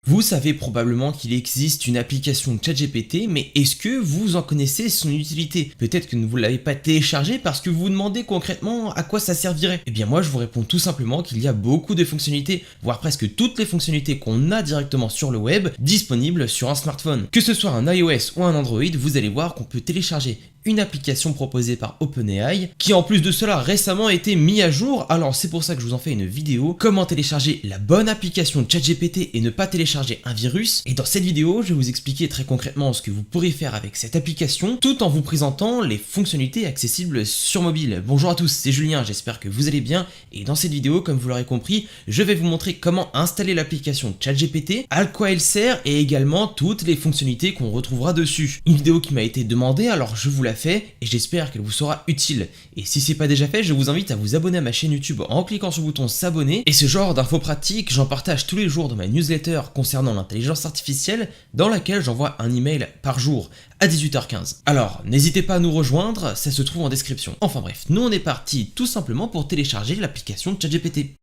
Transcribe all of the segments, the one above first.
Vous savez probablement qu'il existe une application ChatGPT, mais est-ce que vous en connaissez son utilité? Peut-être que vous ne l'avez pas téléchargée parce que vous vous demandez concrètement à quoi ça servirait. Eh bien moi je vous réponds tout simplement qu'il y a beaucoup de fonctionnalités, voire presque toutes les fonctionnalités qu'on a directement sur le web, disponibles sur un smartphone. Que ce soit un iOS ou un Android, vous allez voir qu'on peut télécharger une application proposée par OpenAI qui en plus de cela récemment a été mise à jour. Alors c'est pour ça que je vous en fais une vidéo, comment télécharger la bonne application ChatGPT et ne pas télécharger un virus. Et dans cette vidéo je vais vous expliquer très concrètement ce que vous pourrez faire avec cette application tout en vous présentant les fonctionnalités accessibles sur mobile. Bonjour à tous, c'est Julien, j'espère que vous allez bien et dans cette vidéo comme vous l'aurez compris je vais vous montrer comment installer l'application ChatGPT, à quoi elle sert et également toutes les fonctionnalités qu'on retrouvera dessus. Une vidéo qui m'a été demandée, alors je vous la fais et j'espère qu'elle vous sera utile. Et si c'est pas déjà fait, je vous invite à vous abonner à ma chaîne YouTube en cliquant sur le bouton s'abonner. Et ce genre d'infos pratiques, j'en partage tous les jours dans ma newsletter concernant l'intelligence artificielle, dans laquelle j'envoie un email par jour à 18h15. Alors, n'hésitez pas à nous rejoindre, ça se trouve en description. Enfin bref, nous on est parti tout simplement pour télécharger l'application ChatGPT.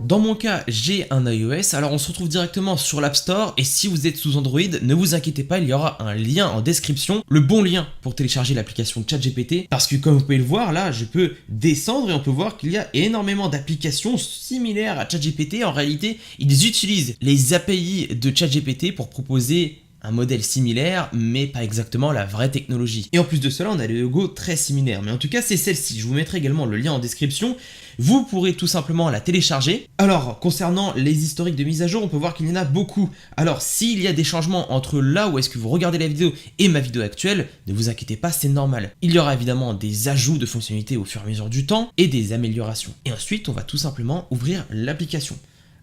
Dans mon cas, j'ai un iOS, alors on se retrouve directement sur l'App Store et si vous êtes sous Android, ne vous inquiétez pas, il y aura un lien en description, le bon lien pour télécharger l'application ChatGPT parce que comme vous pouvez le voir, là, je peux descendre et on peut voir qu'il y a énormément d'applications similaires à ChatGPT. En réalité, ils utilisent les API de ChatGPT pour proposer un modèle similaire, mais pas exactement la vraie technologie. Et en plus de cela, on a des logos très similaires. Mais en tout cas, c'est celle-ci. Je vous mettrai également le lien en description. Vous pourrez tout simplement la télécharger. Alors, concernant les historiques de mise à jour, on peut voir qu'il y en a beaucoup. Alors, s'il y a des changements entre là où est-ce que vous regardez la vidéo et ma vidéo actuelle, ne vous inquiétez pas, c'est normal. Il y aura évidemment des ajouts de fonctionnalités au fur et à mesure du temps et des améliorations. Et ensuite, on va tout simplement ouvrir l'application.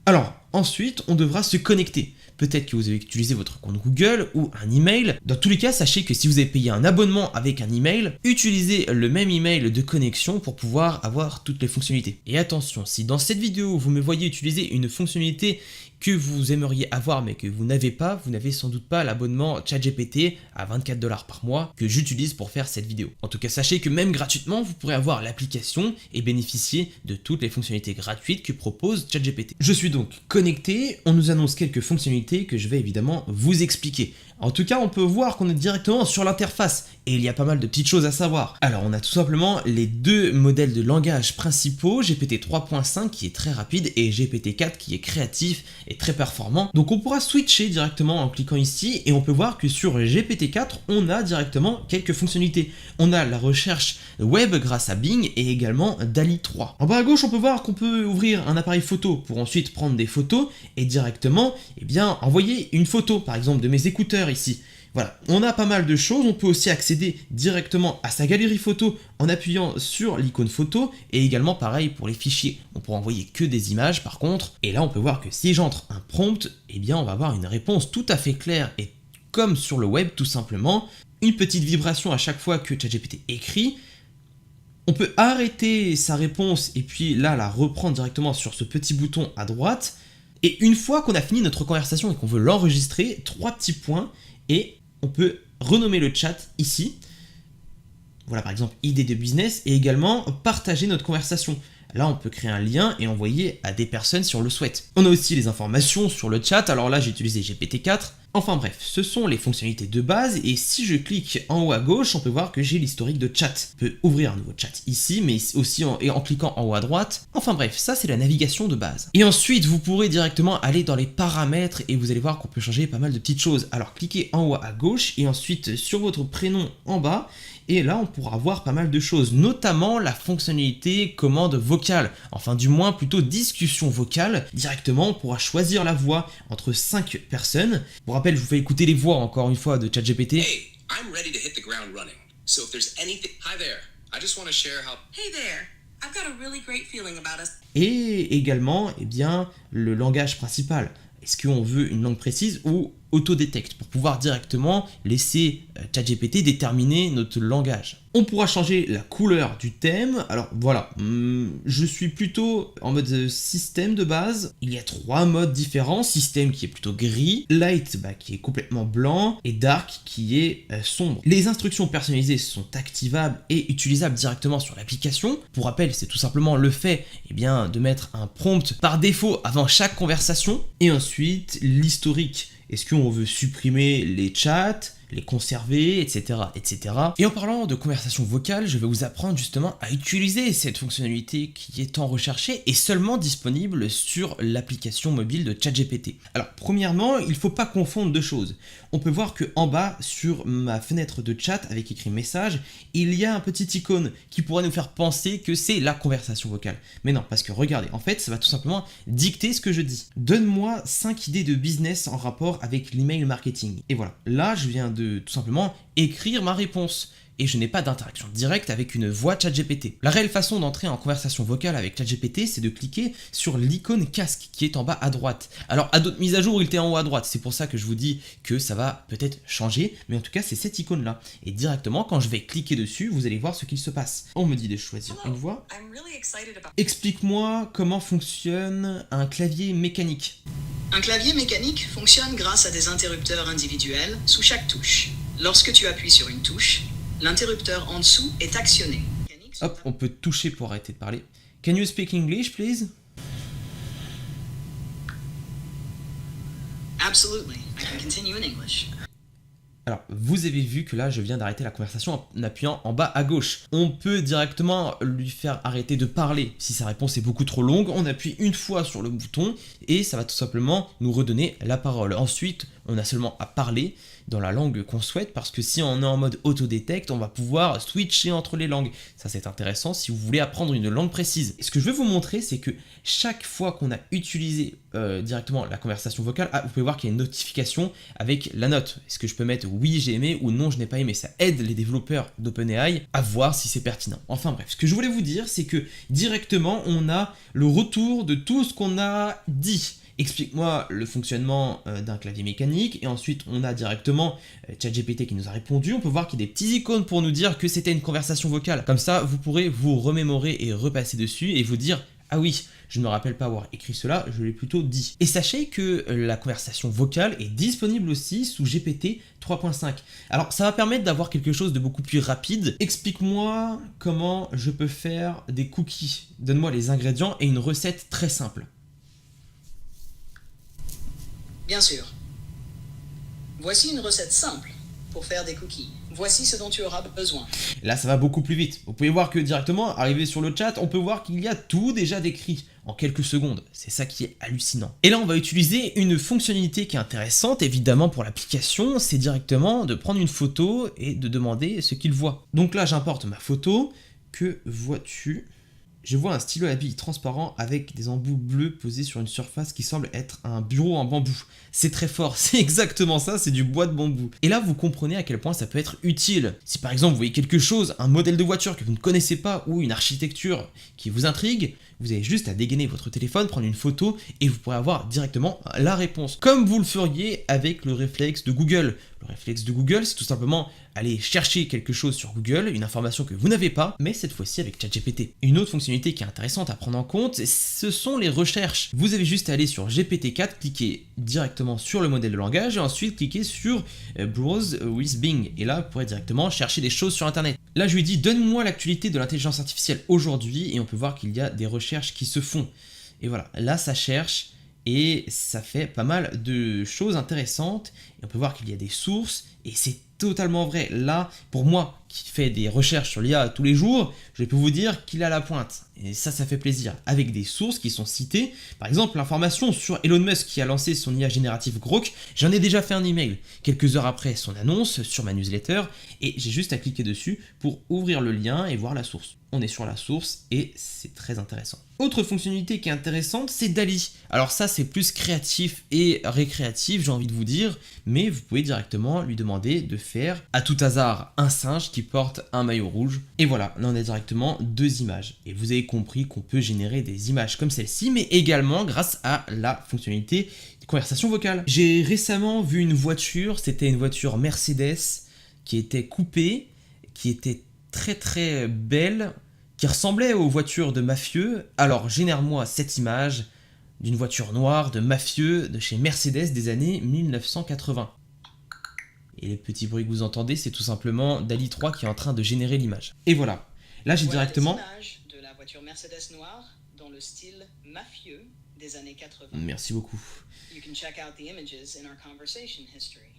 Alors, ensuite, on devra se connecter. Peut-être que vous avez utilisé votre compte Google ou un email. Dans tous les cas, sachez que si vous avez payé un abonnement avec un email, utilisez le même email de connexion pour pouvoir avoir toutes les fonctionnalités. Et attention, si dans cette vidéo, vous me voyez utiliser une fonctionnalité que vous aimeriez avoir mais que vous n'avez pas, vous n'avez sans doute pas l'abonnement ChatGPT à 24$ par mois que j'utilise pour faire cette vidéo. En tout cas, sachez que même gratuitement, vous pourrez avoir l'application et bénéficier de toutes les fonctionnalités gratuites que propose ChatGPT. Je suis donc connecté, on nous annonce quelques fonctionnalités que je vais évidemment vous expliquer. En tout cas, on peut voir qu'on est directement sur l'interface et il y a pas mal de petites choses à savoir. Alors, on a tout simplement les deux modèles de langage principaux, GPT 3.5 qui est très rapide et GPT 4 qui est créatif et très performant. Donc, on pourra switcher directement en cliquant ici et on peut voir que sur GPT 4, on a directement quelques fonctionnalités. On a la recherche web grâce à Bing et également DALL-E 3. En bas à gauche, on peut voir qu'on peut ouvrir un appareil photo pour ensuite prendre des photos et directement, envoyer une photo, par exemple, de mes écouteurs ici. Voilà, on a pas mal de choses, on peut aussi accéder directement à sa galerie photo en appuyant sur l'icône photo et également pareil pour les fichiers. On pourra envoyer que des images par contre, et là on peut voir que si j'entre un prompt, on va avoir une réponse tout à fait claire et comme sur le web tout simplement, une petite vibration à chaque fois que ChatGPT écrit. On peut arrêter sa réponse et puis là la reprendre directement sur ce petit bouton à droite. Et une fois qu'on a fini notre conversation et qu'on veut l'enregistrer, 3 petits points et on peut renommer le chat ici. Voilà par exemple idée de business et également partager notre conversation. Là on peut créer un lien et envoyer à des personnes si on le souhaite. On a aussi les informations sur le chat, alors là j'ai utilisé GPT 4. Enfin bref, ce sont les fonctionnalités de base et si je clique en haut à gauche, on peut voir que j'ai l'historique de chat. On peut ouvrir un nouveau chat ici, mais aussi en cliquant en haut à droite. Enfin bref, ça c'est la navigation de base. Et ensuite, vous pourrez directement aller dans les paramètres et vous allez voir qu'on peut changer pas mal de petites choses. Alors cliquez en haut à gauche et ensuite sur votre prénom en bas. Et là, on pourra voir pas mal de choses, notamment la fonctionnalité commande vocale, enfin du moins plutôt discussion vocale. Directement, on pourra choisir la voix entre 5 personnes. Pour rappel, je vous fais écouter les voix encore une fois de ChatGPT. Hey, I'm ready to hit the ground running. So if there's anything... Hi there. I just want to share how... Hey there. I've got a really great feeling about us. Et également, le langage principal. Est-ce qu'on veut une langue précise ou autodétecte pour pouvoir directement laisser ChatGPT déterminer notre langage. On pourra changer la couleur du thème. Alors voilà, je suis plutôt en mode système de base. Il y a 3 modes différents. Système qui est plutôt gris, light qui est complètement blanc et dark qui est sombre. Les instructions personnalisées sont activables et utilisables directement sur l'application. Pour rappel, c'est tout simplement le fait de mettre un prompt par défaut avant chaque conversation. Et ensuite, l'historique. Est-ce qu'on veut supprimer les chats, les conserver, etc., etc. Et en parlant de conversation vocale, je vais vous apprendre justement à utiliser cette fonctionnalité qui est tant recherchée et seulement disponible sur l'application mobile de ChatGPT. Alors, premièrement, il ne faut pas confondre 2 choses. On peut voir que en bas, sur ma fenêtre de chat avec écrit message, il y a un petit icône qui pourrait nous faire penser que c'est la conversation vocale. Mais non, parce que regardez, en fait, ça va tout simplement dicter ce que je dis. Donne-moi 5 idées de business en rapport avec l'email marketing. Et voilà, là, je viens de tout simplement écrire ma réponse. Et je n'ai pas d'interaction directe avec une voix ChatGPT. La réelle façon d'entrer en conversation vocale avec ChatGPT, c'est de cliquer sur l'icône casque qui est en bas à droite. Alors à d'autres mises à jour, il était en haut à droite, c'est pour ça que je vous dis que ça va peut-être changer, mais en tout cas c'est cette icône là. Et directement quand je vais cliquer dessus, vous allez voir ce qu'il se passe. On me dit de choisir une voix. Explique-moi comment fonctionne un clavier mécanique. Un clavier mécanique fonctionne grâce à des interrupteurs individuels sous chaque touche. Lorsque tu appuies sur une touche, l'interrupteur en dessous est actionné. Hop, on peut toucher pour arrêter de parler. Can you speak English, please? Absolutely. I can continue in English. Alors, vous avez vu que là, je viens d'arrêter la conversation en appuyant en bas à gauche. On peut directement lui faire arrêter de parler. Si sa réponse est beaucoup trop longue, on appuie une fois sur le bouton et ça va tout simplement nous redonner la parole. Ensuite, on a seulement à parler dans la langue qu'on souhaite parce que si on est en mode autodétecte, on va pouvoir switcher entre les langues. Ça, c'est intéressant si vous voulez apprendre une langue précise. Et ce que je veux vous montrer, c'est que chaque fois qu'on a utilisé directement la conversation vocale, vous pouvez voir qu'il y a une notification avec la note. Est-ce que je peux mettre oui, j'ai aimé ou non, je n'ai pas aimé? Ça aide les développeurs d'OpenAI à voir si c'est pertinent. Enfin bref, ce que je voulais vous dire, c'est que directement, on a le retour de tout ce qu'on a dit. Explique-moi le fonctionnement d'un clavier mécanique et ensuite on a directement ChatGPT qui nous a répondu. On peut voir qu'il y a des petits icônes pour nous dire que c'était une conversation vocale. Comme ça, vous pourrez vous remémorer et repasser dessus et vous dire « Ah oui, je ne me rappelle pas avoir écrit cela, je l'ai plutôt dit ». Et sachez que la conversation vocale est disponible aussi sous GPT 3.5. Alors ça va permettre d'avoir quelque chose de beaucoup plus rapide. Explique-moi comment je peux faire des cookies. Donne-moi les ingrédients et une recette très simple. Bien sûr. Voici une recette simple pour faire des cookies. Voici ce dont tu auras besoin. Là, ça va beaucoup plus vite. Vous pouvez voir que directement, arrivé sur le chat, on peut voir qu'il y a tout déjà décrit en quelques secondes. C'est ça qui est hallucinant. Et là, on va utiliser une fonctionnalité qui est intéressante, évidemment, pour l'application. C'est directement de prendre une photo et de demander ce qu'il voit. Donc là, j'importe ma photo. Que vois-tu ? Je vois un stylo à billes transparent avec des embouts bleus posés sur une surface qui semble être un bureau en bambou. C'est très fort, c'est exactement ça, c'est du bois de bambou. Et là, vous comprenez à quel point ça peut être utile. Si par exemple, vous voyez quelque chose, un modèle de voiture que vous ne connaissez pas ou une architecture qui vous intrigue, vous avez juste à dégainer votre téléphone, prendre une photo et vous pourrez avoir directement la réponse. Comme vous le feriez avec le réflexe de Google. Le réflexe de Google, c'est tout simplement aller chercher quelque chose sur Google, une information que vous n'avez pas, mais cette fois-ci avec ChatGPT. Une autre fonctionnalité qui est intéressante à prendre en compte, ce sont les recherches. Vous avez juste à aller sur GPT-4, cliquer directement sur le modèle de langage et ensuite cliquer sur Browse with Bing. Et là, vous pourrez directement chercher des choses sur Internet. Là, je lui dis, donne-moi l'actualité de l'intelligence artificielle aujourd'hui et on peut voir qu'il y a des recherches qui se font. Et voilà, là, ça cherche. Et ça fait pas mal de choses intéressantes. Et on peut voir qu'il y a des sources. Et c'est totalement vrai. Là, pour moi, qui fais des recherches sur l'IA tous les jours, je peux vous dire qu'il a la pointe. Et ça fait plaisir. Avec des sources qui sont citées. Par exemple, l'information sur Elon Musk qui a lancé son IA générative Grok. J'en ai déjà fait un email quelques heures après son annonce sur ma newsletter. Et j'ai juste à cliquer dessus pour ouvrir le lien et voir la source. On est sur la source et c'est très intéressant. Autre fonctionnalité qui est intéressante, c'est DALL-E. Alors ça, c'est plus créatif et récréatif, j'ai envie de vous dire, mais vous pouvez directement lui demander de faire, à tout hasard, un singe qui qui porte un maillot rouge. Et voilà, là on a directement 2 images. Et vous avez compris qu'on peut générer des images comme celle-ci, mais également grâce à la fonctionnalité de conversation vocale. J'ai récemment vu une voiture, c'était une voiture Mercedes qui était coupée, qui était très très belle, qui ressemblait aux voitures de mafieux. Alors génère-moi cette image d'une voiture noire de mafieux de chez Mercedes des années 1980. Et les petits bruits que vous entendez, c'est tout simplement DALL-E 3 qui est en train de générer l'image. Et voilà, là j'ai Voilà directement... des images de la voiture Mercedes noire dans le style mafieux des années 80. Merci beaucoup. You can check out the images in our conversation history.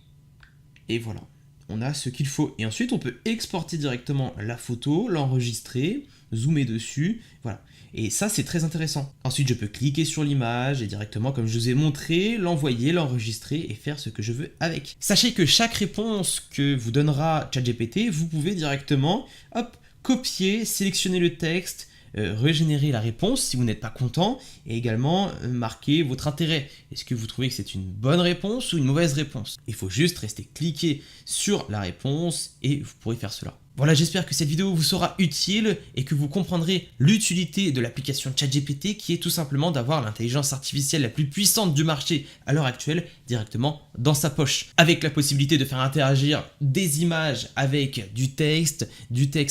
Et voilà, on a ce qu'il faut. Et ensuite, on peut exporter directement la photo, l'enregistrer, zoomer dessus, voilà. Et ça, c'est très intéressant. Ensuite, je peux cliquer sur l'image et directement, comme je vous ai montré, l'envoyer, l'enregistrer et faire ce que je veux avec. Sachez que chaque réponse que vous donnera ChatGPT, vous pouvez directement, hop, copier, sélectionner le texte, régénérer la réponse si vous n'êtes pas content et également marquer votre intérêt. Est-ce que vous trouvez que c'est une bonne réponse ou une mauvaise réponse? Il faut juste rester cliquer sur la réponse et vous pourrez faire cela. Voilà, j'espère que cette vidéo vous sera utile et que vous comprendrez l'utilité de l'application ChatGPT qui est tout simplement d'avoir l'intelligence artificielle la plus puissante du marché à l'heure actuelle directement dans sa poche. Avec la possibilité de faire interagir des images avec du texte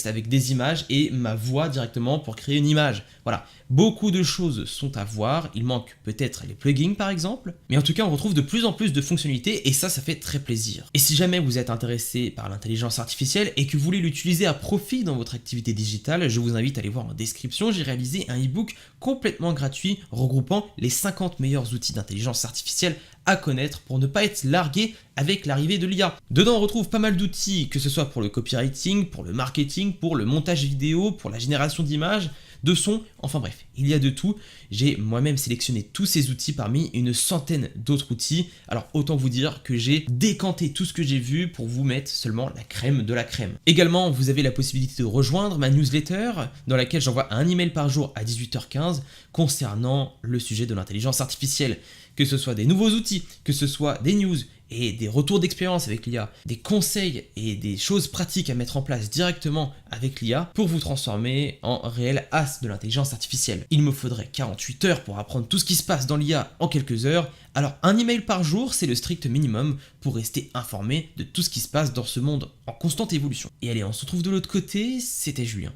avec des images et ma voix directement pour créer une image. Voilà, beaucoup de choses sont à voir, il manque peut-être les plugins par exemple, mais en tout cas on retrouve de plus en plus de fonctionnalités et ça fait très plaisir. Et si jamais vous êtes intéressé par l'intelligence artificielle et que vous voulez l'utiliser à profit dans votre activité digitale, je vous invite à aller voir en description, j'ai réalisé un e-book complètement gratuit regroupant les 50 meilleurs outils d'intelligence artificielle à connaître pour ne pas être largué avec l'arrivée de l'IA. Dedans on retrouve pas mal d'outils, que ce soit pour le copywriting, pour le marketing, pour le montage vidéo, pour la génération d'images, de sons, enfin bref, il y a de tout. J'ai moi-même sélectionné tous ces outils parmi une centaine d'autres outils. Alors autant vous dire que j'ai décanté tout ce que j'ai vu pour vous mettre seulement la crème de la crème. Également, vous avez la possibilité de rejoindre ma newsletter dans laquelle j'envoie un email par jour à 18h15 concernant le sujet de l'intelligence artificielle. Que ce soit des nouveaux outils, que ce soit des news et des retours d'expérience avec l'IA, des conseils et des choses pratiques à mettre en place directement avec l'IA pour vous transformer en réel as de l'intelligence artificielle. Il me faudrait 48 heures pour apprendre tout ce qui se passe dans l'IA en quelques heures, alors un email par jour c'est le strict minimum pour rester informé de tout ce qui se passe dans ce monde en constante évolution. Et allez, on se retrouve de l'autre côté, c'était Julien.